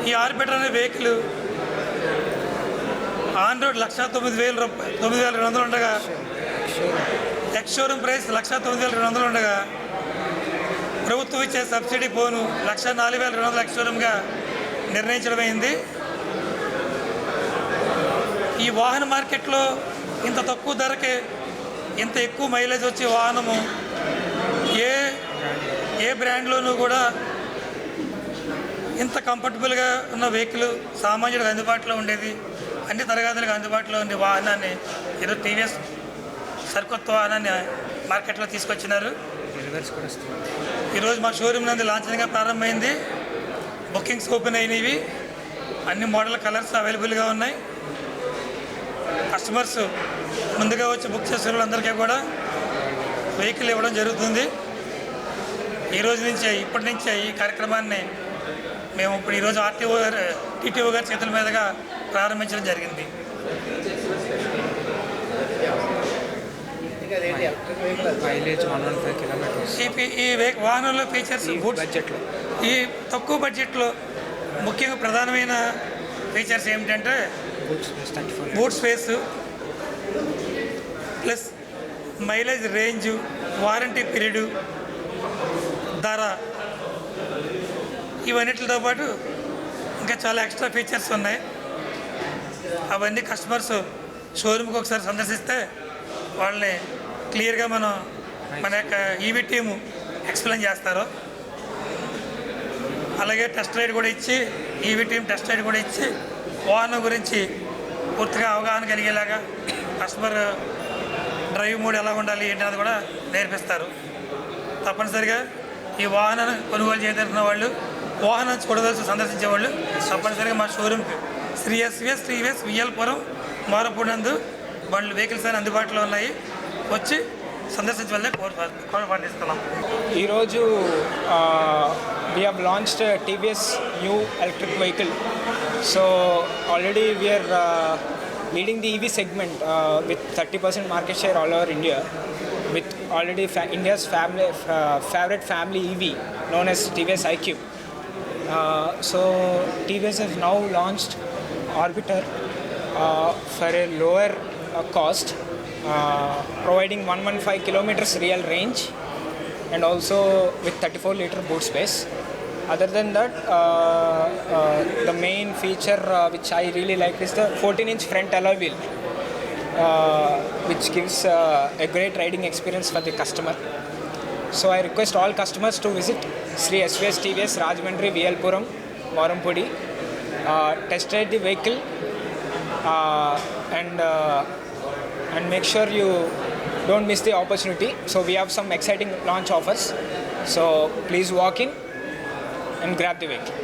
ఈ ఆర్బిటర్ అనే వెహికల్ ఆన్ రోడ్ 1,09,200 ఉండగా ఎక్స్ షోరూమ్ ప్రైస్ 1,09,200 ఉండగా ప్రభుత్వం ఇచ్చే సబ్సిడీ పోను 1,04,200 ఎక్స్ షోరూమ్గా నిర్ణయించడమైంది. ఈ వాహన మార్కెట్లో ఇంత తక్కువ ధరకే ఇంత ఎక్కువ మైలేజ్ వచ్చే వాహనము ఏ బ్రాండ్లోనూ కూడా ఇంత కంఫర్టబుల్గా ఉన్న వెహికల్ సామాన్యుడికి అందుబాటులో ఉండేది, అన్ని తరగతులకు అందుబాటులో ఉండే వాహనాన్ని ఈరోజు టీవీఎస్ సరికొత్త వాహనాన్ని మార్కెట్లో తీసుకొచ్చినారు. ఈరోజు మా షోరూమ్ నందు లాంఛనంగా ప్రారంభమైంది. బుకింగ్స్ ఓపెన్ అయినవి, అన్ని మోడల్ కలర్స్ అవైలబుల్గా ఉన్నాయి. కస్టమర్స్ ముందుగా వచ్చి బుక్ చేసిన వాళ్ళందరికీ కూడా వెహికల్ ఇవ్వడం జరుగుతుంది. ఇప్పటి నుంచే ఈ కార్యక్రమాన్ని మేము ఇప్పుడు ఈరోజు టీటీఓ గారి చేతుల మీదుగా ప్రారంభించడం జరిగింది. ఈ వాహనంలో ఫీచర్స్ ఈ తక్కువ బడ్జెట్లో ముఖ్యంగా ప్రధానమైన ఫీచర్స్ ఏమిటంటే boot space plus mileage range, warranty period, ధర, ఇవన్నిటితో పాటు ఇంకా చాలా ఎక్స్ట్రా ఫీచర్స్ ఉన్నాయి. అవన్నీ కస్టమర్స్ షోరూమ్కి ఒకసారి సందర్శిస్తే వాళ్ళని క్లియర్గా మన యొక్క ఈవీ టీము ఎక్స్ప్లెయిన్ చేస్తారు. అలాగే టెస్ట్ రైడ్ కూడా ఇచ్చి ఈవీ టీం టెస్ట్ రైడ్ కూడా ఇచ్చి వాహనం గురించి పూర్తిగా అవగాహన కలిగేలాగా కస్టమర్ డ్రైవ్ మోడ్ ఎలా ఉండాలి ఏంటనేది కూడా నేర్పిస్తారు. తప్పనిసరిగా ఈ వాహనాన్ని కొనుగోలు చేయదలిచిన వాళ్ళు, వాహనం చూడదలిసి సందర్శించే వాళ్ళు తప్పనిసరిగా మా షోరూమ్కి శ్రీ ఎస్వీఎస్ టీవీఎస్ విఎల్పురం మారపూడి నందు వెహికల్స్ అని అందుబాటులో ఉన్నాయి. వచ్చి సందర్శించవల్లే కోరుతున్నాం. ఈరోజు we have launched TVS new electric vehicle. So already we are leading the EV segment with 30% market share all over India, with already India's favorite family EV known as TVS iQube. So TVS has now launched Orbiter for a lower cost, providing 115 kilometers real range and also with 34-liter boot space. Other than that, the main feature which I really like is the 14-inch front alloy wheel, which gives a great riding experience for the customer. So I request all customers to visit Sri SVS TVS Rajmandri VLpuram Morampudi, test ride the vehicle and make sure you don't miss the opportunity. So we have some exciting launch offers. So please walk in and grab the vehicle.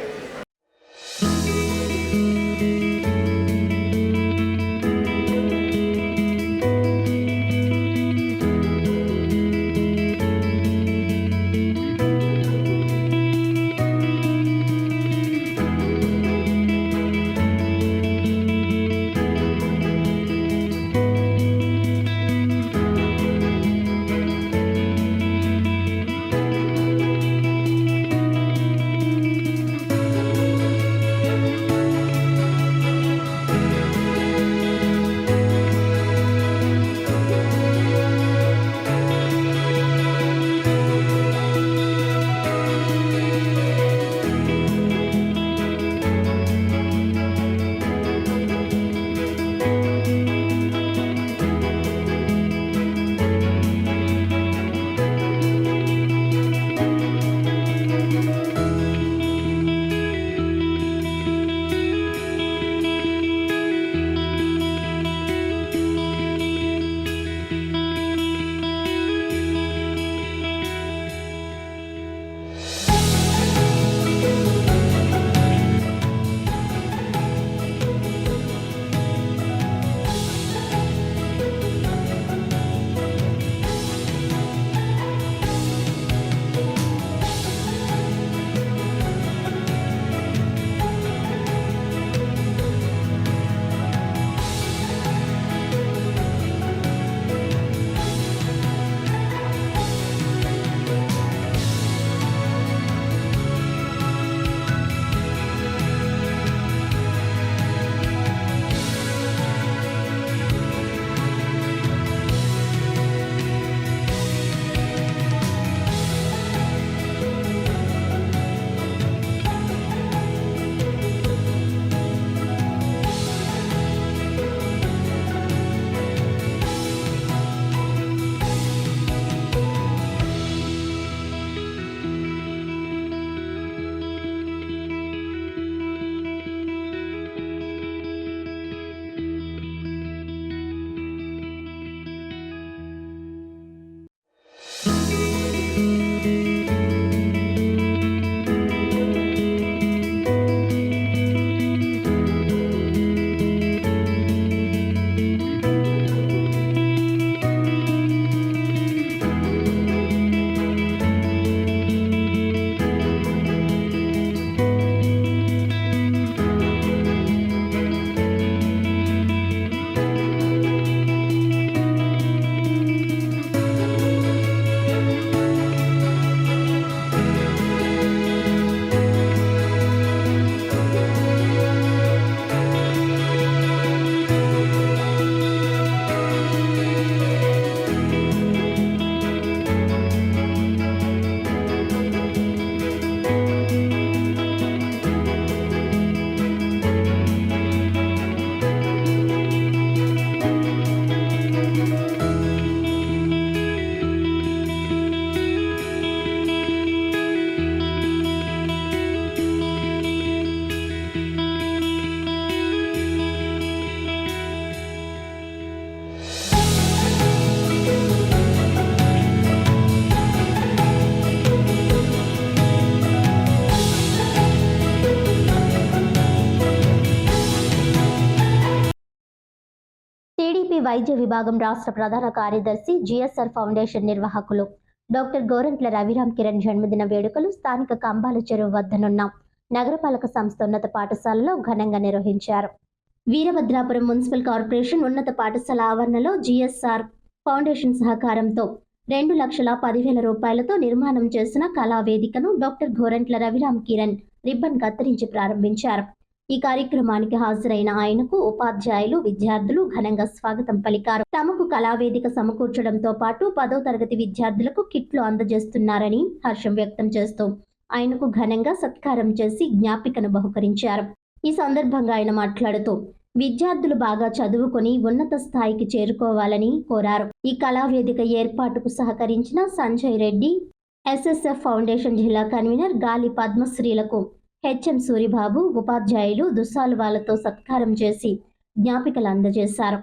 వైద్య విభాగం రాష్ట్ర ప్రధాన కార్యదర్శి GSR foundation నిర్వాహకులు doctor Gorantla Raviram Kiran జన్మదిన వేడుకలు స్థానిక కంబాల చెరువు వద్దనున్న నగరపాలక సంస్థ ఉన్నత పాఠశాలలో ఘనంగా నిర్వహించారు. వీరభద్రాపురం మున్సిపల్ కార్పొరేషన్ ఉన్నత పాఠశాల ఆవరణలో జిఎస్ఆర్ ఫౌండేషన్ సహకారంతో 2,10,000 రూపాయలతో నిర్మాణం చేసిన కళావేదికను డాక్టర్ గోరంట్ల రవిరామ్ కిరణ్ రిబ్బన్ కత్తిరించి ప్రారంభించారు. ఈ కార్యక్రమానికి హాజరైన ఆయనకు ఉపాధ్యాయులు, విద్యార్థులు ఘనంగా స్వాగతం పలికారు. తమకు కళావేదిక సమకూర్చడంతో పాటు 10వ తరగతి విద్యార్థులకు కిట్లు అందజేస్తున్నారని హర్షం వ్యక్తం చేస్తూ ఆయనకు ఘనంగా సత్కారం చేసి జ్ఞాపికను బహుకరించారు. ఈ సందర్భంగా ఆయన మాట్లాడుతూ విద్యార్థులు బాగా చదువుకొని ఉన్నత స్థాయికి చేరుకోవాలని కోరారు. ఈ కళావేదిక ఏర్పాటుకు సహకరించిన సంజయ్ రెడ్డి, ఎస్ఎస్ఎఫ్ ఫౌండేషన్ జిల్లా కన్వీనర్ గాలి పద్మశ్రీలకు హెచ్ఎం సూరిబాబు, ఉపాధ్యాయులు దుస్సాలువాలతో సత్కారం చేసి జ్ఞాపికలు అందజేశారు.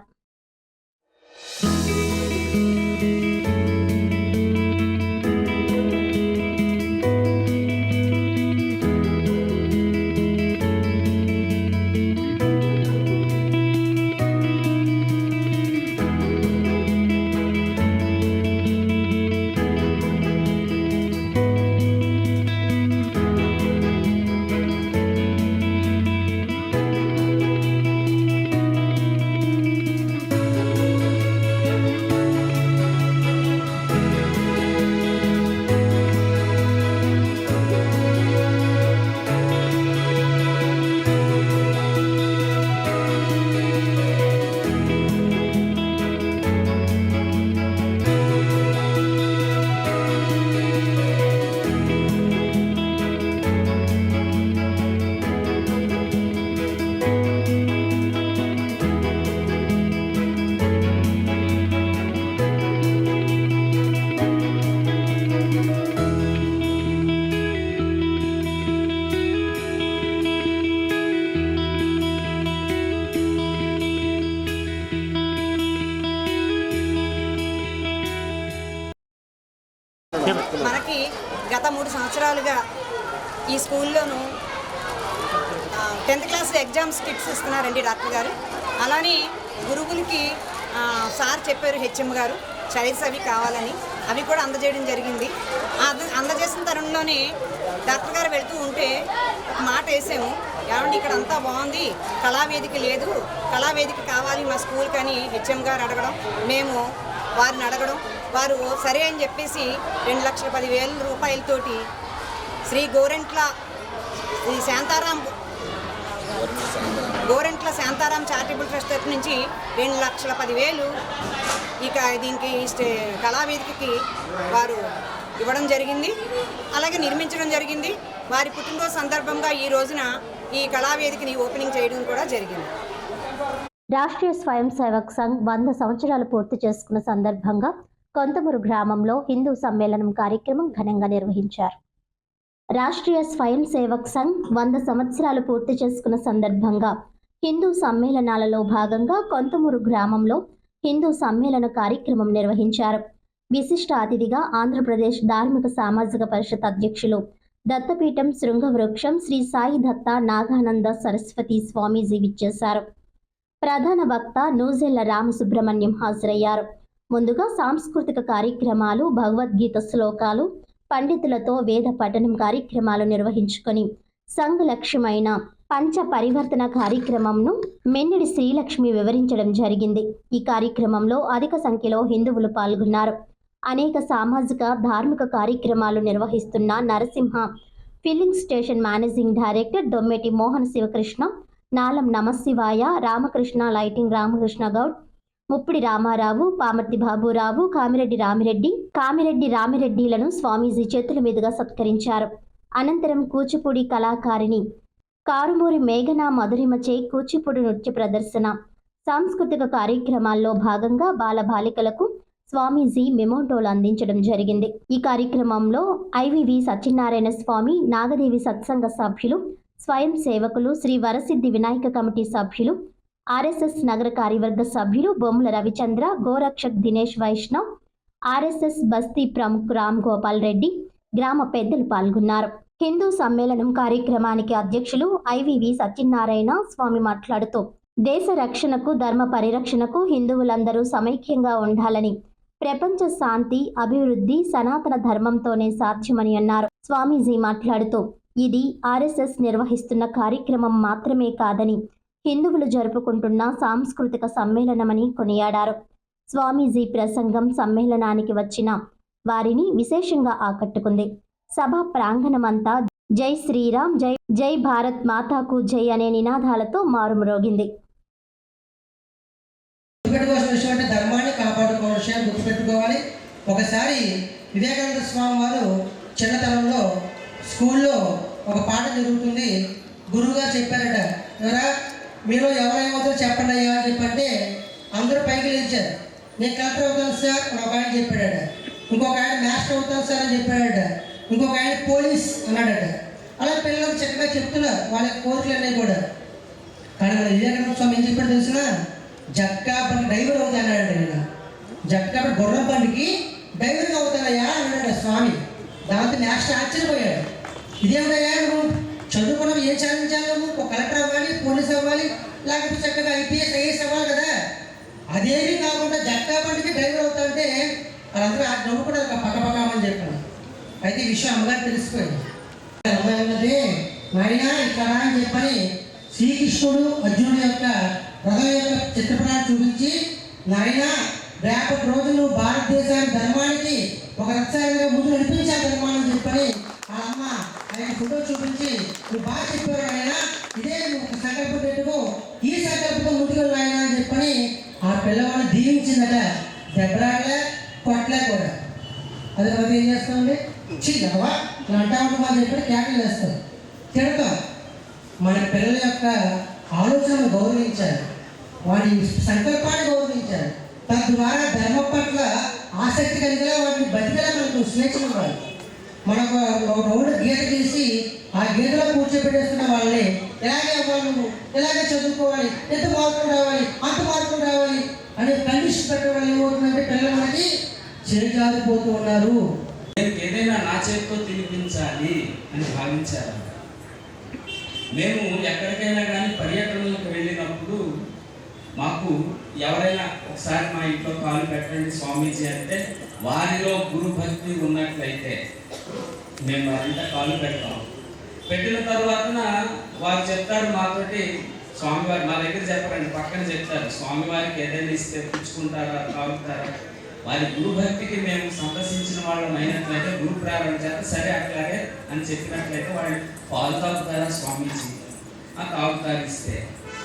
మనకి గత 3 సంవత్సరాలుగా ఈ స్కూల్లోనూ 10th క్లాస్ ఎగ్జామ్స్ కిట్స్ ఇస్తున్నారండి డాక్టర్ గారు. అలానే గురువులకి సార్ చెప్పారు, హెచ్ఎం గారు చైర్స్ అవి కావాలని, అవి కూడా అందజేయడం జరిగింది. అందజేసిన తరుణంలోనే డాక్టర్ గారు వెళ్తూ ఉంటే ఒక మాట వేసాము, ఏమండి ఇక్కడ అంతా బాగుంది, కళావేదిక లేదు, కళావేదిక కావాలి మా స్కూల్కి అని హెచ్ఎం గారు అడగడం, మేము వారిని అడగడం, వారు సరే అని చెప్పేసి 2,10,000 రూపాయలతోటి శ్రీ గోరెంట్ల శాంతారాం చారిటబుల్ ట్రస్ట్ తరఫు నుంచి 2,10,000 ఇక దీనికి కళావేదికకి వారు ఇవ్వడం జరిగింది. అలాగే నిర్మించడం జరిగింది. వారి పుట్టినరోజు సందర్భంగా ఈ రోజున ఈ కళావేదికని ఓపెనింగ్ చేయడం కూడా జరిగింది. రాష్ట్రీయ స్వయం సేవక్ సంఘ్ 100 సంవత్సరాలు పూర్తి చేసుకున్న సందర్భంగా కొంతమూరు గ్రామంలో హిందూ సమ్మేళనం కార్యక్రమం ఘనంగా నిర్వహించారు. రాష్ట్రీయ స్వయం సేవక్ సంఘ్ 100 సంవత్సరాలు పూర్తి చేసుకున్న సందర్భంగా హిందూ సమ్మేళనాలలో భాగంగా కొంతమూరు గ్రామంలో హిందూ సమ్మేళన కార్యక్రమం నిర్వహించారు. విశిష్ట అతిథిగా ఆంధ్రప్రదేశ్ ధార్మిక సామాజిక పరిషత్ అధ్యక్షులు దత్తపీఠం శృంగవృక్షం శ్రీ సాయి దత్త నాగానంద సరస్వతి స్వామీజీ విచ్చేశారు. ప్రధాన వక్త నూజెళ్ల రామసుబ్రహ్మణ్యం హాజరయ్యారు. ముందుగా సాంస్కృతిక కార్యక్రమాలు, భగవద్గీత శ్లోకాలు, పండితులతో వేద పఠనం కార్యక్రమాలు నిర్వహించుకొని సంఘ లక్ష్యమైన పంచ పరివర్తన కార్యక్రమంను మెన్నిడి శ్రీలక్ష్మి వివరించడం జరిగింది. ఈ కార్యక్రమంలో అధిక సంఖ్యలో హిందువులు పాల్గొన్నారు. అనేక సామాజిక ధార్మిక కార్యక్రమాలు నిర్వహిస్తున్న Narasimha filling station managing director Dommeti Mohan Sivakrishna, Nalam Namasivaya, Ramakrishna lighting Ramakrishna Goud, Muppidi Ramarao, Pamarthi Baburao, Kamireddy రామిరెడ్డిలను స్వామీజీ చేతుల మీదుగా సత్కరించారు. అనంతరం కూచిపూడి కళాకారిణి కారుమూరి మేఘన మధురిమచే కూచిపూడి నృత్య ప్రదర్శన, సాంస్కృతిక కార్యక్రమాల్లో భాగంగా బాలబాలికలకు స్వామీజీ మెమోటోలు అందించడం జరిగింది. ఈ కార్యక్రమంలో ఐవివి సత్యనారాయణ స్వామి, నాగదేవి సత్సంగ సభ్యులు, స్వయం సేవకులు, శ్రీ వరసిద్ధి వినాయక కమిటీ సభ్యులు, ఆర్ఎస్ఎస్ నగర కార్యవర్గ సభ్యులు బొమ్మల రవిచంద్ర, గోరక్షక్ దినేష్ వైష్ణవ్, ఆర్ఎస్ఎస్ బస్తీ ప్రముఖ్ రామ్ గోపాల్ రెడ్డి, గ్రామ పెద్దలు పాల్గొన్నారు. హిందూ సమ్మేళనం కార్యక్రమానికి అధ్యక్షులు ఐవివి సత్యనారాయణ స్వామి మాట్లాడుతూ దేశ రక్షణకు, ధర్మ పరిరక్షణకు హిందువులందరూ సమైక్యంగా ఉండాలని, ప్రపంచ శాంతి, అభివృద్ధి సనాతన ధర్మంతోనే సాధ్యమని అన్నారు. స్వామీజీ మాట్లాడుతూ ఇది ఆర్ఎస్ఎస్ నిర్వహిస్తున్న కార్యక్రమం మాత్రమే కాదని, హిందువులు జరుపుకుంటున్న సాంస్కృతిక సమ్మేళనమని కొనియాడారు. స్వామీజీ ప్రసంగం సమ్మేళనానికి వచ్చిన వారిని విశేషంగా ఆకట్టుకుంది. సభా ప్రాంగణమంతా జై శ్రీరామ్, జై జై భారత్ మాతాకు జై అనే నినాదాలతో మారుమ్రోగింది. ధర్మాన్ని కాపాడుకోవడం విషయాన్ని గుర్తుపెట్టుకోవాలి. ఒకసారి వివేకానంద స్వామి వారు చిన్నతనంలో స్కూల్లో ఒక పాట జరుగుతుంది. గురువుగారు చెప్పారట, ఎవరా మీరు ఎవరేమవుతారో చెప్పండి అయ్యా అని చెప్పంటే అందరూ పైకి లేచారు. నేను కలెక్టర్ అవుతాను సార్ అని ఒక ఆయన చెప్పాడట, ఇంకొక ఆయన మాస్టర్ అవుతాను సార్ అని చెప్పాడట, ఇంకొక ఆయన పోలీస్ అన్నాడట. అలా పిల్లలకు చక్కగా చెప్తున్నారు వాళ్ళ కోరికలన్నీ కూడా. కానీ మన వివేకానంద స్వామి ఏం చెప్పాడు తెలిసిన, జట్కా బండి డ్రైవర్ అవుతానండి. నేను జట్కా గుర్రం బండికి డ్రైవర్గా అవుతానయ్యా అన్నాడు స్వామి. దాంతో మాస్టర్ ఆశ్చర్యపోయాడు, ఇదేమిటయ్యా నువ్వు చదువుకున్నావు, ఏం సాధించాలి, నువ్వు ఒక కలెక్టర్ అవ్వాలి, పోలీస్ అవ్వాలి, లేకపోతే చక్కగా ఐపీఎస్ ఐఏఎస్ అవ్వాలి కదా. అదేమీ కాకుండా జట్కా బండికి డ్రైవర్ అవుతాంటే వాళ్ళందరూ ఆ నవ్వుకుంటారు పక్కపక్కమని చెప్పాను. అయితే ఈ విషయం అమ్మగారు తెలిసిపోయింది. అమ్మాయి అన్నది నాయనా ఇక్కడ అని చెప్పని శ్రీకృష్ణుడు అర్జునుడు యొక్క రథం యొక్క చిత్రపటాన్ని చూపించి, నాయనా రేపటి రోజు నువ్వు భారతదేశానికి ధర్మానికి ఒక రక్షణగా ముందు నడిపించాలి ధర్మాన్ని చెప్పని ఆ అమ్మ ఆయన ఫోటో చూపించి, నువ్వు బాగా చెప్పారు ఆయన, ఇదే నువ్వు ఒక సంకల్పం పెట్టుకో, ఈ సంకల్పంతో ముందుకు ఆయన అని చెప్పని ఆ పిల్లవాడిని దీవించిందట. దెబ్బలాడలే, కొట్టలే కూడా. అదే మనం ఏం చేస్తామండి, చిన్నవా ఇలా అంటా ఉంటామని చెప్పి కేకలు వేస్తాం, తిడతాం. మన పిల్లల యొక్క ఆలోచనను గౌరవించాలి, వాడి సంకల్పాన్ని గౌరవించాలి. తద్వారా ధర్మం పట్ల ఆసక్తి కలిగేలా వాటిని బతికేలా మనకు స్వేచ్ఛనివ్వాలి. మనకు ఒక రౌండ్ గీత తీసి ఆ గీతలో కూర్చోబెట్టేస్తున్న వాళ్ళని ఎలాగే అవ్వాలి, నువ్వు ఎలాగే చదువుకోవాలి, ఎంత మార్కులు రావాలి, అంత మార్కులు రావాలి అనే కండిషన్ పెట్టడం వల్ల ఏమవుతుందంటే పిల్లలు మనకి చేజారిపోతూ ఉన్నారు. నేను ఏదైనా నా చేతితో తినిపించాలి అని భావించారు. మేము ఎక్కడికైనా కానీ పర్యటనలకు వెళ్ళినప్పుడు మాకు ఎవరైనా ఒకసారి మా ఇంట్లో కాలు పెట్టండి స్వామీజీ అంటే వారిలో గురు భక్తి ఉన్నట్లయితే మేము వారింట కాలు పెడతాం. పెట్టిన తర్వాతన వారు చెప్తారు మాతోటి, స్వామివారి మా దగ్గర చెప్పరండి, పక్కన చెప్తారు, స్వామివారికి ఏదైనా ఇస్తే పుచ్చుకుంటారా తాగుతారా. వారి గురు భక్తికి మేము సందర్శించిన వాళ్ళం అయినట్లయితే గురు ప్రారంభ చేత సరే అట్లాగే అని చెప్పినట్లయితే వాళ్ళు పాలు తాగుతారా స్వామీజీ తాగుతారు ఇస్తే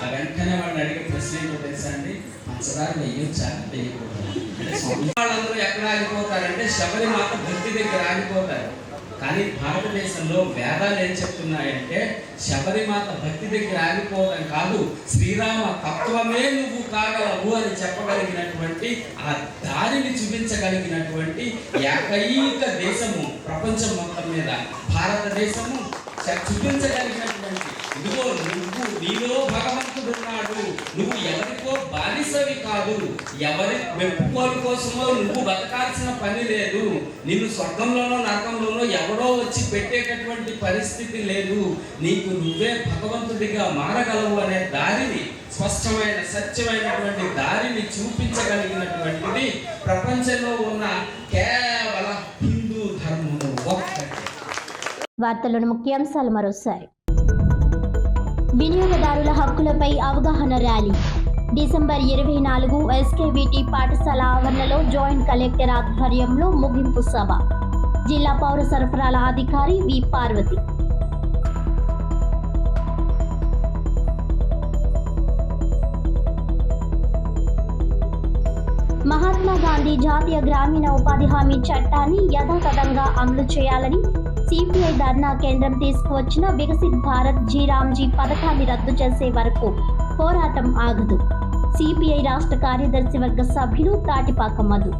ఆ వెంటనే వాళ్ళు అడిగే ప్రశ్న ఏంటో తెలుసా అండి, పంచదార వేయొచ్చా వేయకూడదు అంటే స్వామి వాళ్ళందరూ ఎక్కడ ఆగిపోతారంటే శబరిమాత భక్తి దగ్గర ఆగిపోతారు. కానీ భారతదేశంలో వేదాలు ఏం చెప్తున్నాయంటే శబరిమాత భక్తి దగ్గర ఆగిపోవడం కాదు, శ్రీరామ తత్వమే నువ్వు కాగలవు అని చెప్పగలిగినటువంటి ఆ దారిని చూపించగలిగినటువంటి ఏకైక దేశము ప్రపంచం మొత్తం మీద భారతదేశము చూపించగలిగినటువంటి, ఇదిగో నువ్వు నీలో భగవంతుడు ఉన్నాడు, నువ్వు ఎవరికో బానిసవి కాదు, ఎవరి మెప్పుకోలు కోసమో నువ్వు బతకాల్సిన పని లేదు, నిన్ను స్వర్గంలోనో నరకంలోనో ఎవడో వచ్చి పెట్టేటటువంటి పరిస్థితి లేదు, నీకు నువ్వే భగవంతుడిగా మారగలవు అనే దారిని, స్పష్టమైన సత్యమైనటువంటి దారిని చూపించగలిగినటువంటిది ప్రపంచంలో ఉన్న కేవల హిందూ ధర్మము ఒక్కటే. వార్తల్లోని ముఖ్యాంశాలు మరోసారి. వినియోగదారుల హక్కులపై అవగాహన ర్యాలీ డిసెంబర్ 24 ఎస్కేవిటి పాఠశాల ఆవరణలో జాయింట్ కలెక్టర్ ఆధ్వర్యంలో ముగింపు సభ. జిల్లా పౌర సరఫరాల అధికారి వి పార్వతి. మహాత్మా గాంధీ జాతీయ గ్రామీణ ఉపాధి హామీ చట్టాన్ని యథాతథంగా అమలు చేయాలని సిపిఐ ధర్నా కేంద్రం తీసుకువచ్చిన వికసిత్ భారత్ జీరామ్జీ పథకాన్ని రద్దు చేసే వరకు పోరాటం ఆగదు. సిపిఐ రాష్ట్ర కార్యదర్శి వర్గ సభ్యులు తాటిపాక మధు.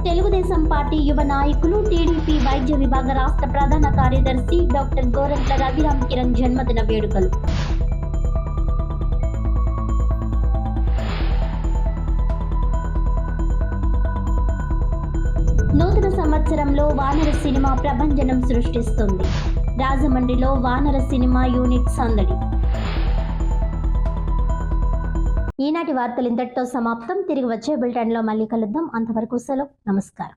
తెలుగుదేశం పార్టీ యువ నాయకులు టీడీపీ వైద్య విభాగ రాష్ట్ర ప్రధాన కార్యదర్శి డాక్టర్ గోరంట్ల రవిరామ్ కిరణ్ జన్మదిన వేడుకలు. నూతన సంవత్సరంలో వానర సినిమా ప్రభంజనం సృష్టిస్తుంది. రాజమండ్రిలో వానర సినిమా యూనిట్ సందడి. ఈనాటి వార్తలు ఇంతటితో సమాప్తం. తిరిగి వచ్చే బులెటిన్లో మళ్ళీ కలుద్దాం. అంతవరకు సెలవు. నమస్కారం.